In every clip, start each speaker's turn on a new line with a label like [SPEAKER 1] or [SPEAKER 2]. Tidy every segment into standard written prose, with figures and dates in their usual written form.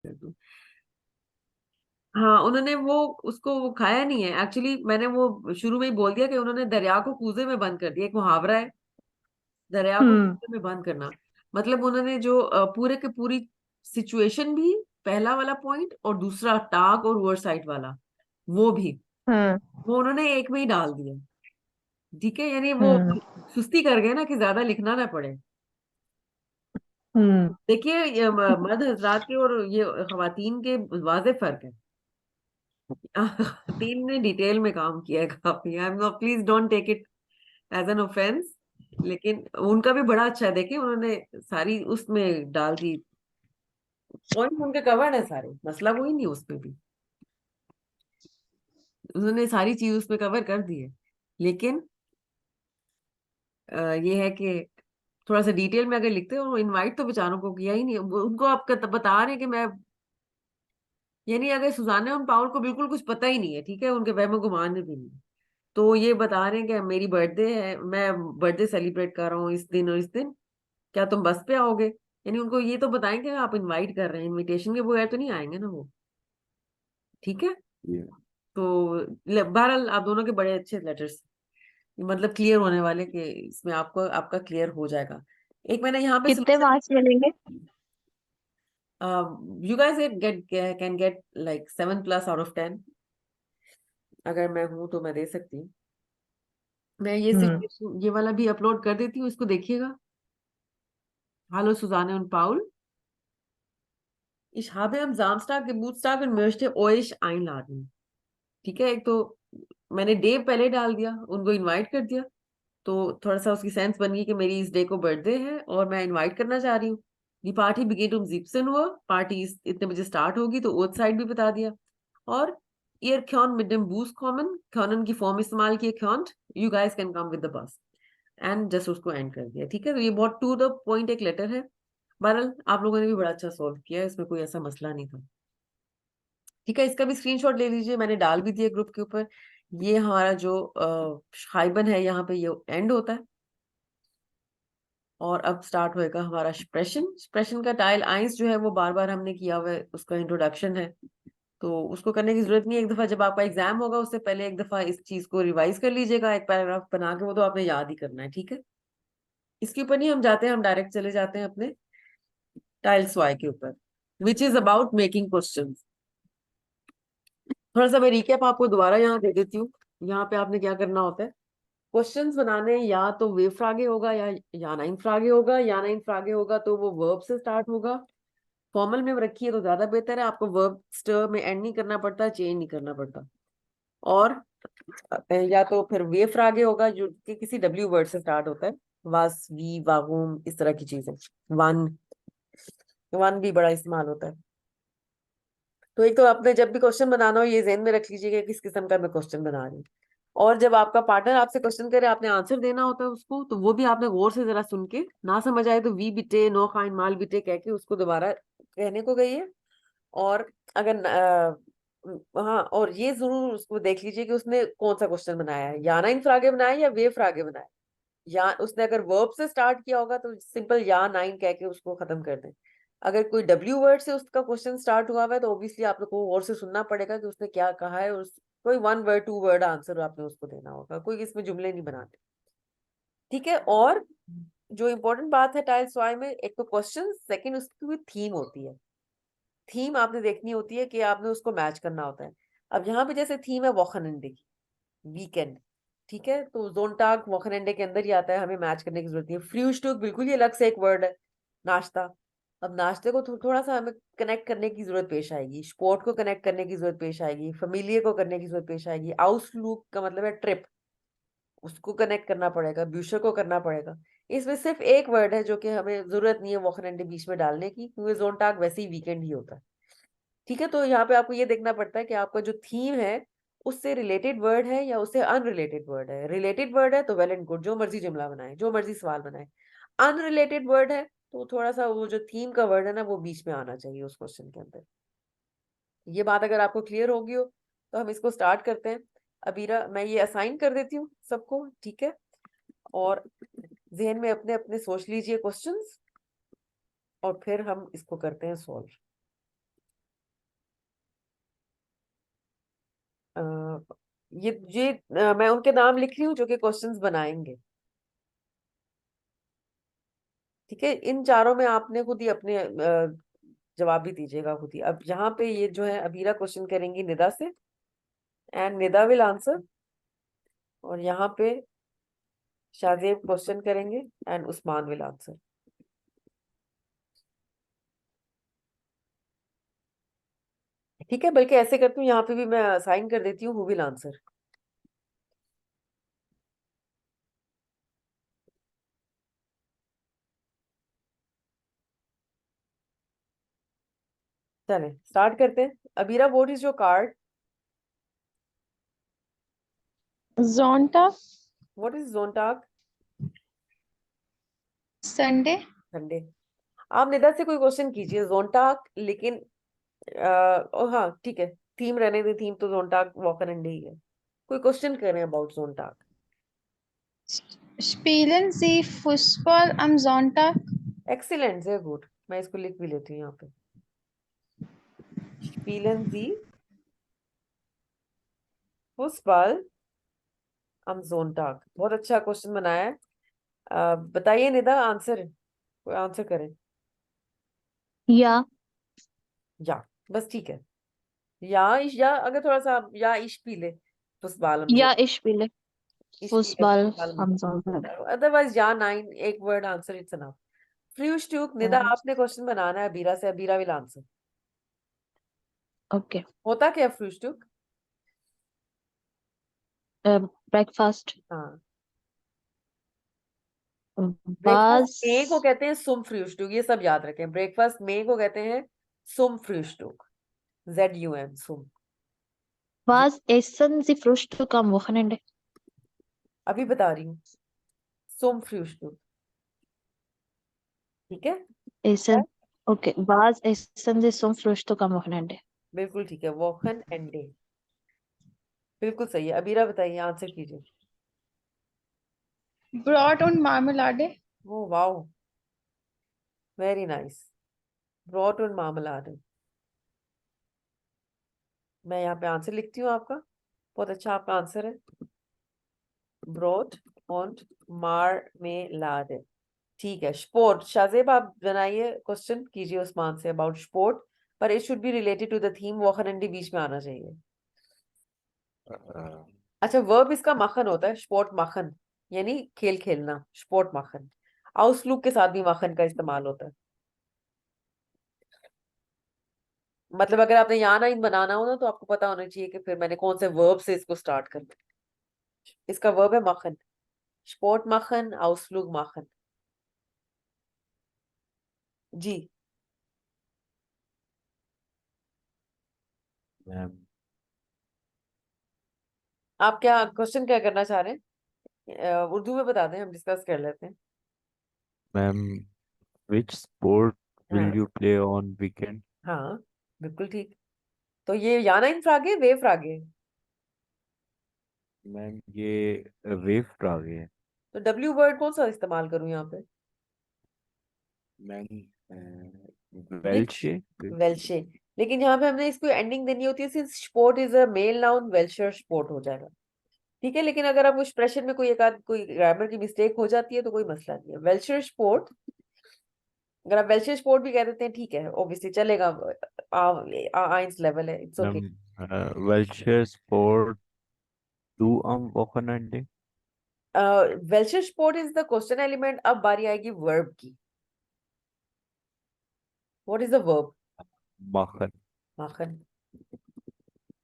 [SPEAKER 1] कर दूं। हाँ, उन्होंने वो खाया नहीं है एक्चुअली। मैंने वो शुरू में ही बोल दिया कि उन्होंने दरिया को कूजे में बंद कर दिया। एक मुहावरा है, दरिया को
[SPEAKER 2] हम्म।
[SPEAKER 1] कूजे में बंद करना। मतलब उन्होंने जो पूरे के पूरी सिचुएशन भी, पहला वाला पॉइंट और दूसरा टाग और ओवर साइट वाला, वो भी
[SPEAKER 2] हम्म।
[SPEAKER 1] वो उन्होंने एक में ही डाल दिया। ठीक है, यानी वो
[SPEAKER 2] हम्म।
[SPEAKER 1] सुस्ती कर गए ना कि ज्यादा लिखना ना पड़े।
[SPEAKER 2] हम्म।
[SPEAKER 1] देखिए, ये मर्द हजरात के और ये खवातीन के वाज़ेह फर्क है। खवातीन ने डिटेल में काम किया है काफी। I am please don't take it as an offence, लेकिन उनका भी बड़ा अच्छा है। देखिए, उन्होंने सारी उसमें डाल दी, पॉइंट उनके कवर्ड है सारे, मसला कोई नहीं है उसमें भी। उन्होंने सारी चीज उसमें कवर कर दी है। लेकिन ये है कि थोड़ा सा डिटेल में अगर लिखते हो, इनवाइट तो बेचारों को किया ही नहीं। उनको आप बता रहे हैं कि मैं, यानी अगर सुजाना और पाउल को बिल्कुल कुछ पता ही नहीं है, ठीक है, उनके वहम गुमान में भी नहीं, तो ये बता रहे हैं कि मेरी बर्थडे है, मैं बर्थडे सेलिब्रेट कर रहा हूँ इस दिन और इस दिन, क्या तुम बस पे आओगे? यानी उनको ये तो बताएंगे आप इनवाइट कर रहे हैं, इनविटेशन के बगैर तो नहीं आएंगे ना वो। ठीक है। तो बहरहाल आप दोनों के बड़े अच्छे लेटर्स, मतलब क्लियर होने वाले, कि इसमें आपको आपका क्लियर हो जाएगा। एक मैंने यहाँ पे
[SPEAKER 2] कितने
[SPEAKER 1] सोल्यूशन,
[SPEAKER 2] मार्क्स मिलेंगे?
[SPEAKER 1] You guys get can get like 7+ out of 10। अगर मैं हूं तो मैं दे सकती हूँ। मैं ये
[SPEAKER 2] हम्म।
[SPEAKER 1] सिचुएशन ये वाला भी अपलोड कर देती हूँ, इसको देखिएगा। Hallo Susanne und Paul, ich habe am Samstag Geburtstag und möchte euch einladen। ठीक है, एक तो मैंने डे पहले डाल दिया, उनको इनवाइट कर दिया, तो थोड़ा सा उसकी सेंस बन गई कि मेरी इस डे को बर्थडे है और मैं इनवाइट करना चाह रही हूँ। दी पार्टी बिगिन um 17 हुआ, पार्टी इतने बजे स्टार्ट होगी, तो ओथ साइड भी बता दिया। और ihr könnt mit dem Bus kommen, können की फॉर्म इस्तेमाल किए, könnt, you guys can come with the bus, and just उसको एंड कर दिया। ठीक है, तो ये बहुत टू द पॉइंट एक लेटर है। बहरहाल आप लोगों ने भी बड़ा अच्छा सॉल्व किया है, इसमें कोई ऐसा मसला नहीं था। ठीक है, इसका भी स्क्रीनशॉट ले लीजिए, मैंने डाल भी दिया ग्रुप के ऊपर। ये हमारा जो हाइबन है, यहाँ पे ये एंड होता है, और अब स्टार्ट होएगा हमारा स्प्रेशन। स्प्रेशन का टाइल आइंस जो है वो बार बार हमने किया हुआ है, उसका इंट्रोडक्शन है, तो उसको करने की जरूरत नहीं है। एक दफा जब आपका एग्जाम होगा उससे पहले एक दफा इस चीज को रिवाइज कर लीजिएगा, एक पैराग्राफ बना के, वो तो आपने याद ही करना है। ठीक है, इसके ऊपर नहीं हम जाते हैं, हम डायरेक्ट चले जाते हैं अपने टाइल्स वाई के ऊपर, which is about making question. थोड़ा सा मैं रिकैप आपको दोबारा यहाँ दे देती हूँ। यहाँ पे आपने क्या करना होता है, क्वेश्चंस बनाने, या तो वे फ्रागे होगा या नाइन फ्रागे होगा। या नाइन फ्रागे होगा तो वो वर्ब से स्टार्ट होगा। फॉर्मल में रखिए तो ज्यादा बेहतर है, आपको वर्ब स्टर में एंड नहीं करना पड़ता, चेंज नहीं करना पड़ता। और या तो फिर वे फ्रागे होगा जो कि किसी डब्ल्यू वर्ड से स्टार्ट होता है, वास वी वागुम, इस तरह की चीजें। वन, वन भी बड़ा इस्तेमाल होता है। तो एक तो आपने जब भी क्वेश्चन बनाना हो, ये ज़हन में रख लीजिए कि किस किस्म का मैं क्वेश्चन बना रही हूँ। और जब आपका पार्टनर आपसे क्वेश्चन करे, आपने आंसर देना होता है उसको, तो वो भी आपने गौर से जरा सुन के, ना समझ आए तो वी बिटे नो खाइन माल बिटे कह के उसको दोबारा कहने को गई है। और अगर हाँ, और ये जरूर उसको देख लीजिए कि उसने कौन सा क्वेश्चन बनाया है, या नाइन फ्रागे बनाया है या वे फ्रागे बनाया है। या उसने अगर वर्ब से स्टार्ट किया होगा तो सिंपल या नाइन कह के उसको खत्म कर दें। अगर कोई डब्ल्यू वर्ड से उसका क्वेश्चन स्टार्ट हुआ हुआ है तो ऑब्वियसली आप लोग को और से सुनना पड़ेगा कि उसने क्या कहा है, और कोई one word two word answer आपने उसको देना होगा, कोई इसमें जुमले नहीं बनाते। ठीक है। और जो इम्पोर्टेंट बात है टाइल्स वाई में, एक तो क्वेश्चन, सेकंड उसकी कोई थीम होती है। थीम आपने देखनी होती है कि आपने उसको मैच करना होता है। अब यहाँ पे जैसे थीम है वॉखनंडे की, वीकेंड, ठीक है, तो जोनटाग वॉकनेंडे के अंदर ही आता है, हमें मैच करने की जरूरत नहीं है। फ्रूस्टुक बिल्कुल ही अलग से एक वर्ड है, नाश्ता। अब नाश्ते को थोड़ा सा हमें कनेक्ट करने की जरूरत पेश आएगी, स्पोर्ट को कनेक्ट करने की जरूरत पेश आएगी, फैमिलियर को करने की जरूरत पेश आएगी, आउटलुक का मतलब है ट्रिप, उसको कनेक्ट करना पड़ेगा, ब्यूशर को करना पड़ेगा। इसमें सिर्फ एक वर्ड है जो कि हमें जरूरत नहीं है वॉकनेंडे बीच में डालने की, क्योंकि जोनटाग वैसे ही वीकेंड ही होता है। ठीक है, तो यहाँ पे आपको ये देखना पड़ता है कि आपका जो थीम है उससे रिलेटेड वर्ड है या उससे अनरिलेटेड वर्ड है। रिलेटेड वर्ड है तो वेल एंड गुड, जो मर्जी जुमला बनाए, जो मर्जी सवाल बनाए। अनरिलेटेड वर्ड है तो थोड़ा सा वो जो थीम का वर्ड है ना, वो बीच में आना चाहिए उस क्वेश्चन के अंदर। ये बात अगर आपको क्लियर होगी हो तो हम इसको स्टार्ट करते हैं। अबीरा, मैं ये असाइन कर देती हूँ सबको, ठीक है, और जहन में अपने अपने सोच लीजिए क्वेश्चंस, और फिर हम इसको करते हैं सॉल्व। मैं उनके नाम लिख रही हूँ जो कि क्वेश्चंस बनाएंगे। ठीक है, इन चारों में आपने खुद ही अपने जवाब भी दीजिएगा खुद ही। अब यहाँ पे ये जो है अबीरा क्वेश्चन करेंगी निदा से, एंड निदा विल आंसर। और यहाँ पे शाहजेब क्वेश्चन करेंगे एंड उस्मान विल आंसर। ठीक है, बल्कि ऐसे करती हूँ, यहाँ पे भी मैं साइन कर देती हूँ हु विल आंसर। चले स्टार्ट करते हैं। Abira, what is your card?
[SPEAKER 2] Zonta,
[SPEAKER 1] what is जोनटाग?
[SPEAKER 2] Sunday,
[SPEAKER 1] Sunday. आप निदा से कोई क्वेश्चन कीजिए जोनटाग, लेकिन हाँ ठीक है, थीम रहने दे, थीम तो जोनटाग वॉकर एंड ही है। कोई क्वेश्चन कर रहे हैं अबाउट जोनटाग।
[SPEAKER 2] Spielen Sie Fußball am Sonntag?
[SPEAKER 1] Excellent, very good. मैं इसको लिख भी लेती हूँ यहाँ पे। स्पीलन जी फुटबॉल am Sonntag। बहुत अच्छा क्वेश्चन बनाया है। बताइए निदा, आंसर, कोई आंसर करें।
[SPEAKER 3] Ja,
[SPEAKER 1] या, बस ठीक है। या अगर थोड़ा सा या इश पी ले, football am
[SPEAKER 3] ja,
[SPEAKER 1] Sonntag,
[SPEAKER 3] ich spiele
[SPEAKER 1] इश पी ले
[SPEAKER 3] Fußball
[SPEAKER 1] football.
[SPEAKER 3] am Sonntag.
[SPEAKER 1] Otherwise या नाइन, एक वर्ड आंसर इट्स एनफ। फ्रूस्टुक, निदा आपने क्वेश्चन बनाना है अबीरा से, अबीरा विल आंसर।
[SPEAKER 3] Okay.
[SPEAKER 1] होता क्या फ्रूस्टुक?
[SPEAKER 3] Breakfast.
[SPEAKER 1] हाँ, ब्रेकफास्ट में को
[SPEAKER 3] Was,
[SPEAKER 1] कहते हैं सुम फ्रूस्टुक, ये सब याद रखें। ब्रेकफास्ट में को कहते हैं सुम फ्रूस्टुक, ZUM sum. Ji,
[SPEAKER 3] was essen Sie Frühstück am Wochenende?
[SPEAKER 1] अभी बता रही हूँ, सुम फ्रूस्टुक। ठीक है,
[SPEAKER 3] Essen. Okay. Was essen Sie zum Frühstück am Wochenende?
[SPEAKER 1] बिल्कुल ठीक है, वॉकन एंड डे, बिल्कुल सही है। अबीरा बताइए, आंसर कीजिए।
[SPEAKER 2] Brot und Marmelade,
[SPEAKER 1] oh wow, very nice. Brought और मार्मलाड। मैं यहाँ पे आंसर लिखती हूँ आपका। बहुत अच्छा आपका आंसर है, ब्रॉट और मार्मेलाड। ठीक है, स्पोर्ट। शाहजेब आप बनाइए, क्वेश्चन कीजिए उस्मान से अबाउट स्पोर्ट, पर it should be related to the theme, वॉकन एंड डे बीच में आना चाहिए। अच्छा, वर्ब इसका मखन होता है, स्पोर्ट मखन, यानी खेल खेलना, स्पोर्ट मखन। आउसलूक के साथ भी मखन का इस्तेमाल होता है। मतलब अगर आपने यहाँ ना इन बनाना हो ना, तो आपको पता होना चाहिए कि फिर मैंने कौन से वर्ब से इसको स्टार्ट करना है। इसका वर्ब है मखन, स्पोर्ट मखन, आउसलूक मखन। जी,
[SPEAKER 4] मैम
[SPEAKER 1] आप क्या क्वेश्चन क्या करना चाह रहे हैं? उर्दू में बता दें, हम डिस्कस कर लेते हैं।
[SPEAKER 4] मैम which sport will
[SPEAKER 1] हाँ
[SPEAKER 4] you play on weekend?
[SPEAKER 1] हाँ, बिल्कुल ठीक। तो ये याना इन फ्रागे, वे फ्रागे।
[SPEAKER 4] मैम ये वेव आ गए हैं।
[SPEAKER 1] तो डब्ल्यू वर्ड कौन सा इस्तेमाल करूं यहाँ पे?
[SPEAKER 4] मैम
[SPEAKER 1] ये
[SPEAKER 4] वेल्शे।
[SPEAKER 1] वेल्शे, लेकिन यहाँ पे हमने इसको एंडिंग देनी होती है, since sport is a male noun, वेल्शर स्पोर्ट हो जाएगा। ठीक है, लेकिन अगर आप उस एक्सप्रेशन में कोई एक आध कोई ग्रामर की मिस्टेक हो जाती है तो कोई मसला नहीं है। वेल्शर स्पोर्ट, अगर आप वेल्शर स्पोर्ट भी कह देते हैं ठीक है, ऑब्वियसली चलेगा। आइंस लेवल है, इट्स ओके।
[SPEAKER 4] मैम वेल्शे स्पोर्ट डू ऑन वॉकनंडे।
[SPEAKER 1] वेल्शर sport is the question element. अब बारी आएगी वर्ब की। What is the verb?
[SPEAKER 4] माखन।
[SPEAKER 1] माखन,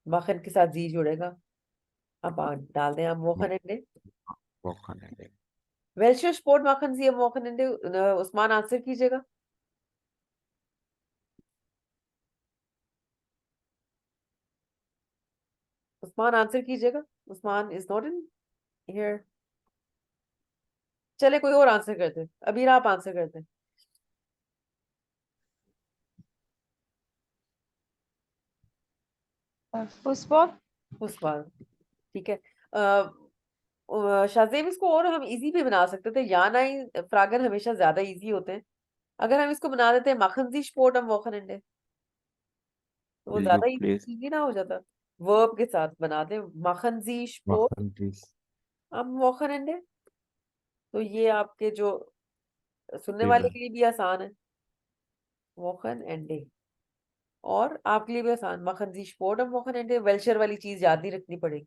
[SPEAKER 1] माखन के साथ जी जुड़ेगा। अब डाल दें आप मोखन अंडे।
[SPEAKER 4] वॉकनंडे।
[SPEAKER 1] वेल्शर स्पोर्ट माखन सी मोखन अंडे। उस्मान आंसर कीजिएगा। उस्मान आंसर कीजिएगा। Usman is not in here. चले कोई और आंसर करते हैं, अबीर आप आंसर करते हैं।
[SPEAKER 2] Fußball,
[SPEAKER 1] उस्मान, ठीक है। शाहजेब, इसको और हम इजी भी बना सकते थे, या ना ही फ्रागन हमेशा ज्यादा इजी होते हैं। अगर हम इसको बना देते हैं माखन सी स्पोर्ट हम मोखन अंडे, तो वो
[SPEAKER 4] विल यू
[SPEAKER 1] ज्यादा
[SPEAKER 4] प्ले
[SPEAKER 1] इजी ना हो जाता। वर्ब के साथ बना दे, machen Sie Sport
[SPEAKER 4] machen Sie
[SPEAKER 1] am Wochenende। तो ये आपके जो सुनने वाले
[SPEAKER 4] Sport
[SPEAKER 1] के लिए भी आसान है, Wochenende, और आपके लिए भी आसान, machen Sie Sport am Wochenende। वेल्शर वाली चीज याद नहीं रखनी पड़ेगी,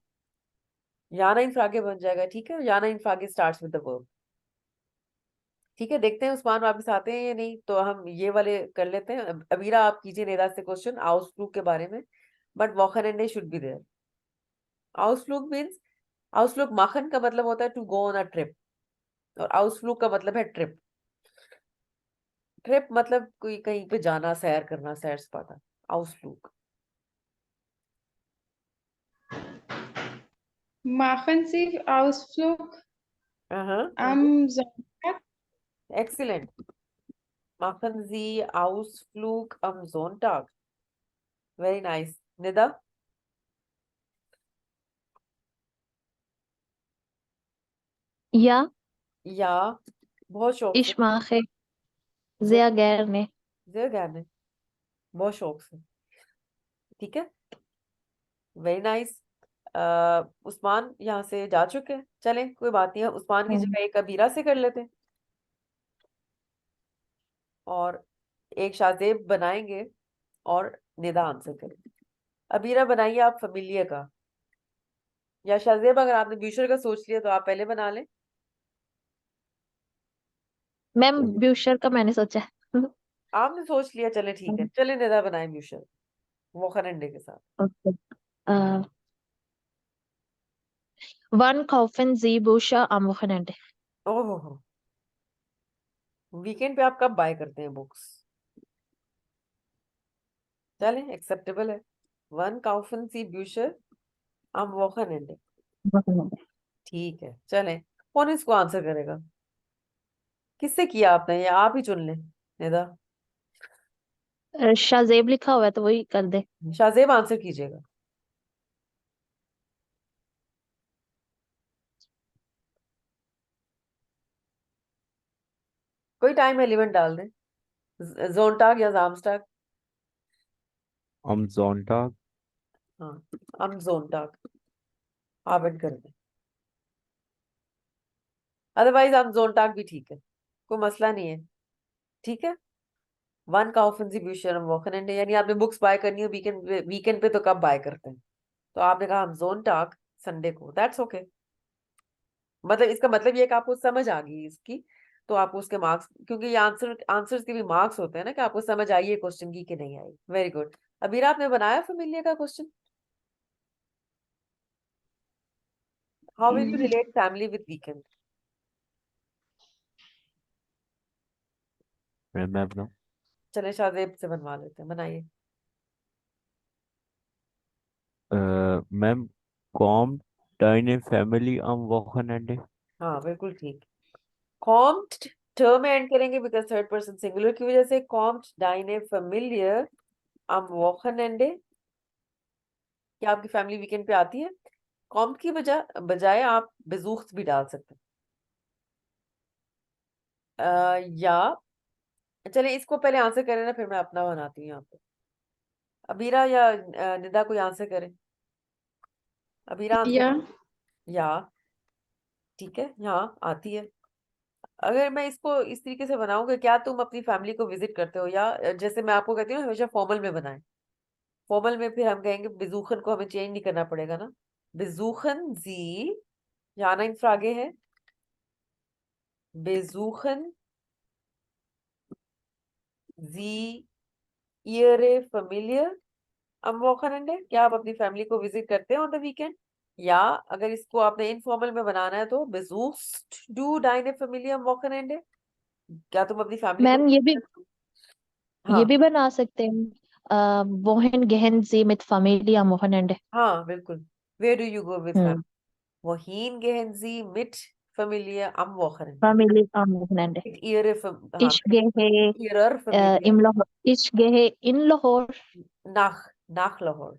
[SPEAKER 1] याना इन फ्रागे बन जाएगा, ठीक है। याना इन फ्रागे स्टार्ट्स विद द वर्ब, ठीक है। देखते हैं उस्मान वापस आते हैं या नहीं, तो हम ये वाले कर लेते हैं। अबीरा आप कीजिए नेदा से क्वेश्चन आउसफ्लूग के बारे में, बट वॉकएंडे शुड बी देयर। आउसफ्लूग मींस, आउसफ्लूग माखन का मतलब होता है to go on a trip, और आउसफ्लूग का मतलब है ट्रिप। ट्रिप मतलब कोई कहीं पे जाना, सैर करना, सैर सपाटा, आउसफ्लूग।
[SPEAKER 2] Machen Sie Ausflug
[SPEAKER 1] हाँ,
[SPEAKER 2] am Sonntag?
[SPEAKER 1] Excellent. machen Sie Ausflug am Sonntag, very nice. Nida,
[SPEAKER 3] Ja,
[SPEAKER 1] या बहुत शौक से,
[SPEAKER 3] ich mache
[SPEAKER 1] sehr
[SPEAKER 3] sehr gerne.
[SPEAKER 1] sehr gerne, बहुत शौक से, ठीक है, वेरी नाइस। उस्मान यहाँ से जा चुके हैं, चलें कोई बात नहीं है, उस्मान की
[SPEAKER 3] हम्म,
[SPEAKER 1] जगह एक अबीरा से कर लेते हैं, और एक शाजेब बनाएंगे, और निदा आंसर करेंगे। अबीरा बनाइए आप फमिलिया का, या शाजेब अगर आपने ब्यूशर का सोच लिया तो आप पहले बना लें।
[SPEAKER 3] मैम ब्यूशर का मैंने सोचा है।
[SPEAKER 1] आपने सोच लिया, चले ठीक है, चले निदा बनाए ब्यूशर वोखरंडे के साथ।
[SPEAKER 3] Okay. Wann kaufen Sie Bücher am Wochenende?
[SPEAKER 1] ओहो, वीकेंड पे आप कब बाय करते हैं बुक्स? चले, एक्सेप्टेबल है। वन काउफन सी ब्यूशर am Wochenende,
[SPEAKER 3] Wochenende.
[SPEAKER 1] ठीक है। चलें, कौन इसको आंसर करेगा? किससे किया आपने, या आप ही चुन लें निदा?
[SPEAKER 3] शाजेब लिखा हुआ है तो वही कर दे।
[SPEAKER 1] शाजेब आंसर कीजिएगा। कोई टाइम एलिमेंट डाल दें, जोनटाग या जामस्टाग।
[SPEAKER 4] am Sonntag
[SPEAKER 1] हाँ, am Sonntag आबद कर दें, अदरवाइज am Sonntag भी ठीक है, कोई मसला नहीं है, ठीक है। वन का ऑफेंसिव ब्यूशर वॉकएंडे, यानी आपने बुक्स बाय करनी हो वीकेंड पे तो कब बाय करते हैं? तो आपने कहा हम Sonntag, संडे को, दैट्स ओके। मतलब इसका मतलब ये है कि आपको समझ आ गई इसकी, तो आपको उसके मार्क्स, क्योंकि ये आंसर्स के भी मार्क्स होते हैं ना, कि आपको समझ आई है क्वेश्चन की कि नहीं आई। Very good. अबीरा आपने बनाया फैमिलिया का question, how will you relate family with weekend?
[SPEAKER 4] मैं अपना
[SPEAKER 1] चले शाहजेब से बनवा लेते हैं, बनाइए।
[SPEAKER 4] Ma'am kommt deine Family am Wochenende?
[SPEAKER 1] हाँ बिल्कुल ठीक। कॉम्ट टर्म में एंड करेंगे बिकॉज थर्ड पर्सन सिंगुलर की वजह से। कॉम्ट डाइने फेमिलियर am Wochenende, क्या आपकी फैमिली वीकेंड पे आती है? कॉम्ट की बजाय आप बेजूख्त भी डाल सकते हैं। या चले इसको पहले आंसर करें ना, फिर मैं अपना बनाती हूँ यहाँ पे। अबीरा या निदा कोई आंसर करें। अबीरा आंसर,
[SPEAKER 2] Ja,
[SPEAKER 1] या ठीक है, यहाँ आती है। अगर मैं इसको इस तरीके से बनाऊंगा, क्या तुम अपनी फैमिली को विजिट करते हो, या जैसे मैं आपको कहती हूँ हमेशा फॉर्मल में बनाएं। फॉर्मल में फिर हम कहेंगे बेजूखन को हमें चेंज नहीं करना पड़ेगा ना। बेजूखन जी, जाना इन फ्रागे है, बेजूखन जी ihre Familie am Wochenende, क्या आप अपनी फैमिली को विजिट करते हैं ऑन द वीकेंड? या अगर इसको आपने इनफॉर्मल में बनाना है तो besuchst du deine Familie am Wochenende, क्या तुम अपनी फैमिली को,
[SPEAKER 3] मैम ये
[SPEAKER 1] हाँ
[SPEAKER 3] भी बना सकते हैं। wohin gehen Sie mit Familie am Wochenende?
[SPEAKER 1] हाँ बिल्कुल। Where do you go with family?
[SPEAKER 3] Hmm,
[SPEAKER 1] Wohin gehen Sie mit Familie am Wochenende?
[SPEAKER 3] Familie am Wochenende.
[SPEAKER 1] Mit ihrer हाँ,
[SPEAKER 3] Ich gehe
[SPEAKER 1] ihrer Familie
[SPEAKER 3] Ich gehe in Lahore
[SPEAKER 1] nach Lahore,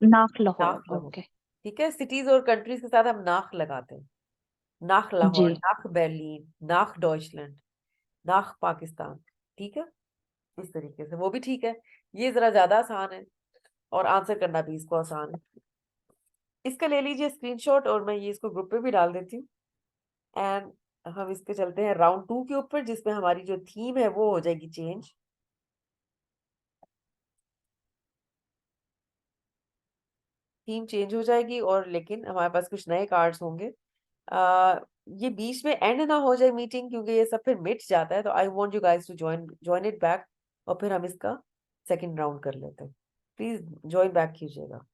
[SPEAKER 3] nach Lahore.
[SPEAKER 1] nach Lahore,
[SPEAKER 3] Okay.
[SPEAKER 1] ठीक है। Cities और countries के साथ हम नाख लगाते हैं, नाख लाहौर,
[SPEAKER 3] जी
[SPEAKER 1] नाख बर्लिन, नाख डॉइचलैंड, नाख पाकिस्तान, ठीक है। इस तरीके से वो भी ठीक है। ये जरा ज्यादा आसान है, और आंसर करना भी इसको आसान है। इसका ले लीजिए स्क्रीनशॉट और मैं ये इसको ग्रुप पे भी डाल देती हूँ। एंड हम इस पे चलते हैं राउंड 2 के ऊपर, जिसमें हमारी जो थीम है वो हो जाएगी चेंज। थीम चेंज हो जाएगी और लेकिन हमारे पास कुछ नए कार्ड्स होंगे। ये बीच में एंड ना हो जाए मीटिंग, क्योंकि ये सब फिर मिट जाता है। तो I want you guys to join it back, और फिर हम इसका सेकंड राउंड कर लेते हैं। प्लीज ज्वाइन बैक कीजिएगा।